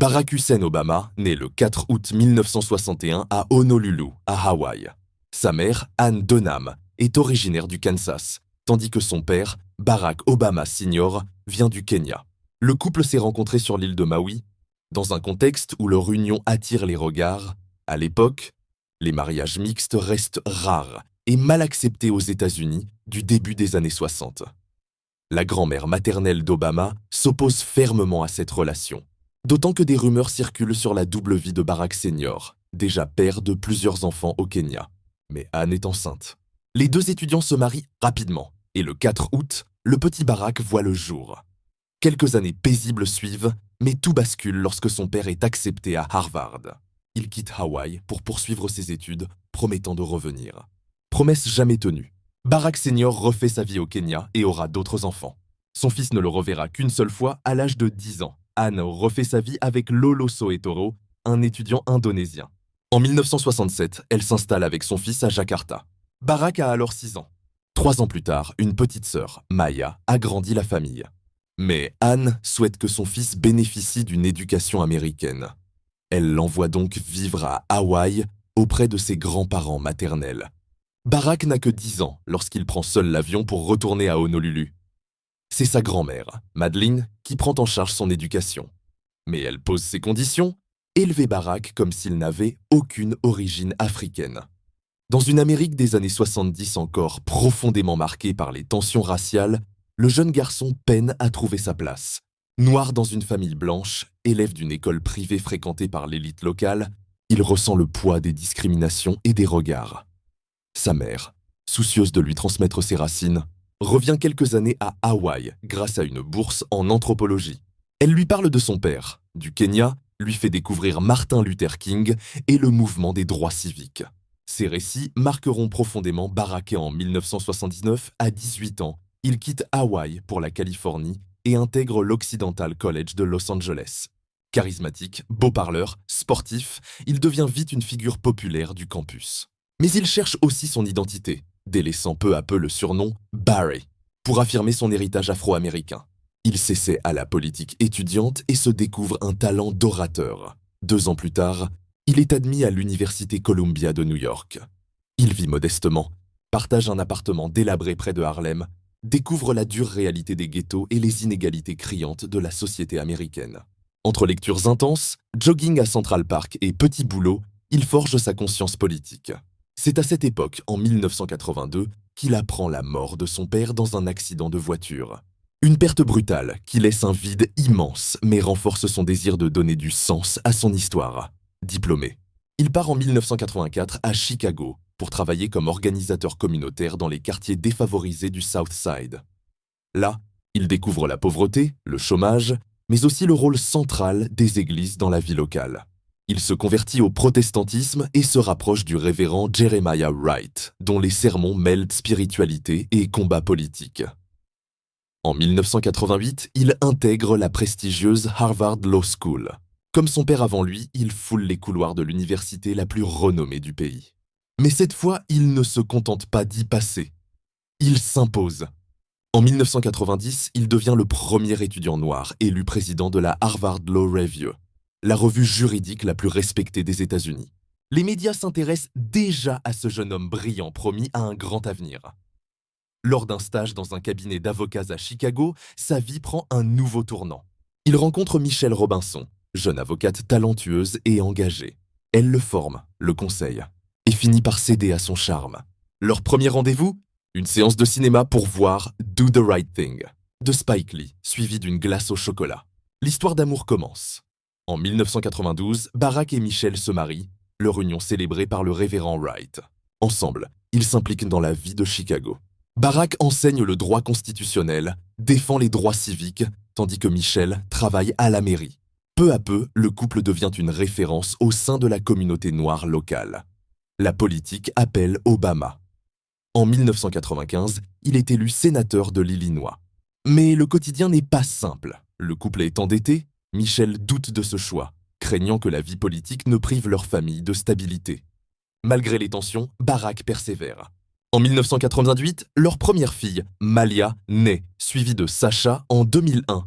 Barack Hussein Obama naît le 4 août 1961 à Honolulu, à Hawaï. Sa mère, Anne Dunham, est originaire du Kansas, tandis que son père, Barack Obama Sr., vient du Kenya. Le couple s'est rencontré sur l'île de Maui, dans un contexte où leur union attire les regards. À l'époque, les mariages mixtes restent rares et mal acceptés aux États-Unis du début des années 60. La grand-mère maternelle d'Obama s'oppose fermement à cette relation, d'autant que des rumeurs circulent sur la double vie de Barack Sr., déjà père de plusieurs enfants au Kenya. Mais Anne est enceinte. Les deux étudiants se marient rapidement, et le 4 août, le petit Barack voit le jour. Quelques années paisibles suivent, mais tout bascule lorsque son père est accepté à Harvard. Il quitte Hawaï pour poursuivre ses études, promettant de revenir. Promesse jamais tenue. Barack Sr. refait sa vie au Kenya et aura d'autres enfants. Son fils ne le reverra qu'une seule fois à l'âge de 10 ans. Anne refait sa vie avec Lolo Soetoro, un étudiant indonésien. En 1967, elle s'installe avec son fils à Jakarta. Barack a alors 6 ans. 3 ans plus tard, une petite sœur, Maya, agrandit la famille. Mais Anne souhaite que son fils bénéficie d'une éducation américaine. Elle l'envoie donc vivre à Hawaï auprès de ses grands-parents maternels. Barack n'a que 10 ans lorsqu'il prend seul l'avion pour retourner à Honolulu. C'est sa grand-mère, Madeleine, qui prend en charge son éducation. Mais elle pose ses conditions, élever Barack comme s'il n'avait aucune origine africaine. Dans une Amérique des années 70 encore profondément marquée par les tensions raciales, le jeune garçon peine à trouver sa place. Noir dans une famille blanche, élève d'une école privée fréquentée par l'élite locale, il ressent le poids des discriminations et des regards. Sa mère, soucieuse de lui transmettre ses racines, revient quelques années à Hawaï grâce à une bourse en anthropologie. Elle lui parle de son père, du Kenya, lui fait découvrir Martin Luther King et le mouvement des droits civiques. Ces récits marqueront profondément Barack et en 1979, à 18 ans, il quitte Hawaï pour la Californie et intègre l'Occidental College de Los Angeles. Charismatique, beau parleur, sportif, il devient vite une figure populaire du campus. Mais il cherche aussi son identité, délaissant peu à peu le surnom Barry, pour affirmer son héritage afro-américain. Il s'essaie à la politique étudiante et se découvre un talent d'orateur. 2 ans plus tard, il est admis à l'Université Columbia de New York. Il vit modestement, partage un appartement délabré près de Harlem, découvre la dure réalité des ghettos et les inégalités criantes de la société américaine. Entre lectures intenses, jogging à Central Park et petits boulots, il forge sa conscience politique. C'est à cette époque, en 1982, qu'il apprend la mort de son père dans un accident de voiture. Une perte brutale qui laisse un vide immense mais renforce son désir de donner du sens à son histoire. Diplômé, il part en 1984 à Chicago pour travailler comme organisateur communautaire dans les quartiers défavorisés du South Side. Là, il découvre la pauvreté, le chômage, mais aussi le rôle central des églises dans la vie locale. Il se convertit au protestantisme et se rapproche du révérend Jeremiah Wright, dont les sermons mêlent spiritualité et combat politique. En 1988, il intègre la prestigieuse Harvard Law School. Comme son père avant lui, il foule les couloirs de l'université la plus renommée du pays. Mais cette fois, il ne se contente pas d'y passer. Il s'impose. En 1990, il devient le premier étudiant noir élu président de la Harvard Law Review, la revue juridique la plus respectée des États-Unis. Les médias s'intéressent déjà à ce jeune homme brillant promis à un grand avenir. Lors d'un stage dans un cabinet d'avocats à Chicago, sa vie prend un nouveau tournant. Il rencontre Michelle Robinson, jeune avocate talentueuse et engagée. Elle le forme, le conseille, et finit par céder à son charme. Leur premier rendez-vous, une séance de cinéma pour voir Do the Right Thing, de Spike Lee, suivi d'une glace au chocolat. L'histoire d'amour commence. En 1992, Barack et Michelle se marient, leur union célébrée par le révérend Wright. Ensemble, ils s'impliquent dans la vie de Chicago. Barack enseigne le droit constitutionnel, défend les droits civiques, tandis que Michelle travaille à la mairie. Peu à peu, le couple devient une référence au sein de la communauté noire locale. La politique appelle Obama. En 1995, il est élu sénateur de l'Illinois. Mais le quotidien n'est pas simple. Le couple est endetté. Michelle doute de ce choix, craignant que la vie politique ne prive leur famille de stabilité. Malgré les tensions, Barack persévère. En 1988, leur première fille, Malia, naît, suivie de Sacha en 2001.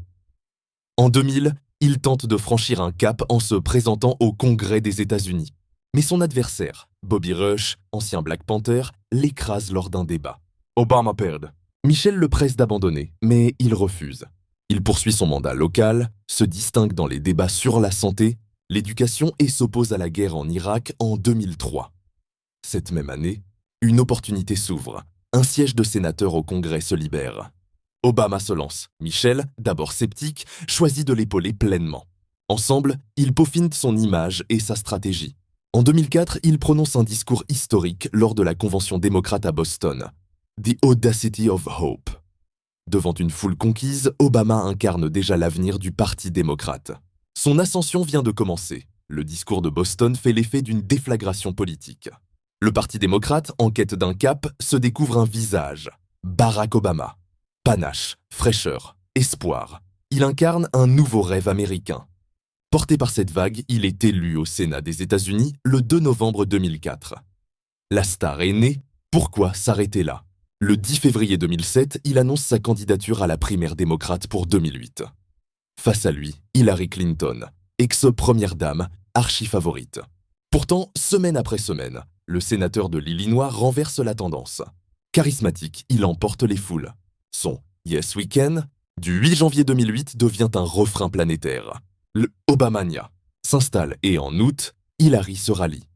En 2000, il tente de franchir un cap en se présentant au Congrès des États-Unis. Mais son adversaire, Bobby Rush, ancien Black Panther, l'écrase lors d'un débat. Obama perd. Michel le presse d'abandonner, mais il refuse. Il poursuit son mandat local, se distingue dans les débats sur la santé, l'éducation et s'oppose à la guerre en Irak en 2003. Cette même année, une opportunité s'ouvre. Un siège de sénateur au Congrès se libère. Obama se lance. Michel, d'abord sceptique, choisit de l'épauler pleinement. Ensemble, ils peaufinent son image et sa stratégie. En 2004, il prononce un discours historique lors de la convention démocrate à Boston. The Audacity of Hope. Devant une foule conquise, Obama incarne déjà l'avenir du Parti démocrate. Son ascension vient de commencer. Le discours de Boston fait l'effet d'une déflagration politique. Le Parti démocrate, en quête d'un cap, se découvre un visage. Barack Obama. Panache, fraîcheur, espoir. Il incarne un nouveau rêve américain. Porté par cette vague, il est élu au Sénat des États-Unis le 2 novembre 2004. La star est née, pourquoi s'arrêter là? Le 10 février 2007, il annonce sa candidature à la primaire démocrate pour 2008. Face à lui, Hillary Clinton, ex-première dame, archi-favorite. Pourtant, semaine après semaine, le sénateur de l'Illinois renverse la tendance. Charismatique, il emporte les foules. Son « Yes We Can » du 8 janvier 2008 devient un refrain planétaire. Le Obamania s'installe et en août, Hillary se rallie.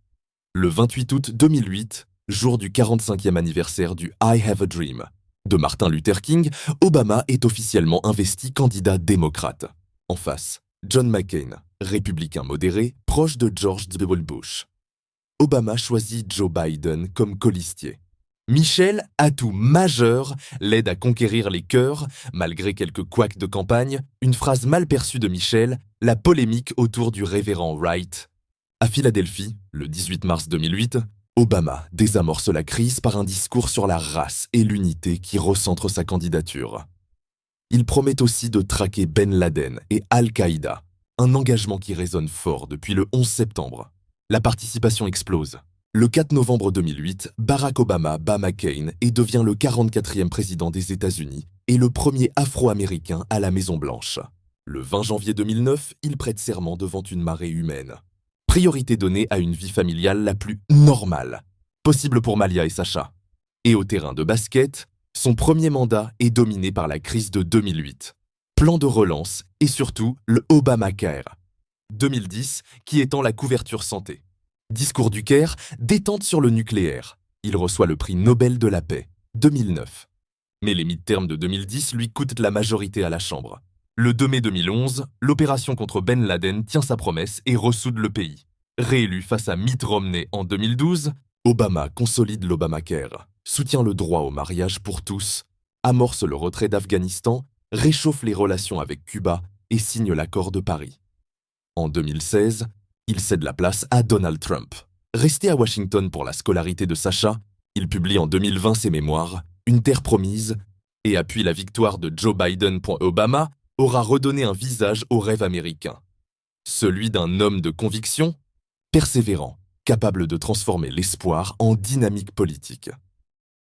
Le 28 août 2008, jour du 45e anniversaire du I Have a Dream de Martin Luther King, Obama est officiellement investi candidat démocrate. En face, John McCain, républicain modéré, proche de George W. Bush. Obama choisit Joe Biden comme colistier. Michel, atout majeur, l'aide à conquérir les cœurs, malgré quelques couacs de campagne, une phrase mal perçue de Michel, la polémique autour du révérend Wright. À Philadelphie, le 18 mars 2008, Obama désamorce la crise par un discours sur la race et l'unité qui recentre sa candidature. Il promet aussi de traquer Ben Laden et Al-Qaïda, un engagement qui résonne fort depuis le 11 septembre. La participation explose. Le 4 novembre 2008, Barack Obama bat McCain et devient le 44e président des États-Unis et le premier afro-américain à la Maison-Blanche. Le 20 janvier 2009, il prête serment devant une marée humaine. Priorité donnée à une vie familiale la plus normale, possible pour Malia et Sacha. Et au terrain de basket, son premier mandat est dominé par la crise de 2008. Plan de relance et surtout le Obamacare. 2010, qui étend la couverture santé. Discours du Caire, détente sur le nucléaire. Il reçoit le prix Nobel de la paix, 2009. Mais les midterms de 2010 lui coûtent la majorité à la Chambre. Le 2 mai 2011, l'opération contre Ben Laden tient sa promesse et ressoude le pays. Réélu face à Mitt Romney en 2012, Obama consolide l'Obamacare, soutient le droit au mariage pour tous, amorce le retrait d'Afghanistan, réchauffe les relations avec Cuba et signe l'accord de Paris. En 2016, il cède la place à Donald Trump. Resté à Washington pour la scolarité de Sacha, il publie en 2020 ses mémoires « Une terre promise » et appuie la victoire de Joe Biden. Obama aura redonné un visage au rêve américain. Celui d'un homme de conviction, persévérant, capable de transformer l'espoir en dynamique politique.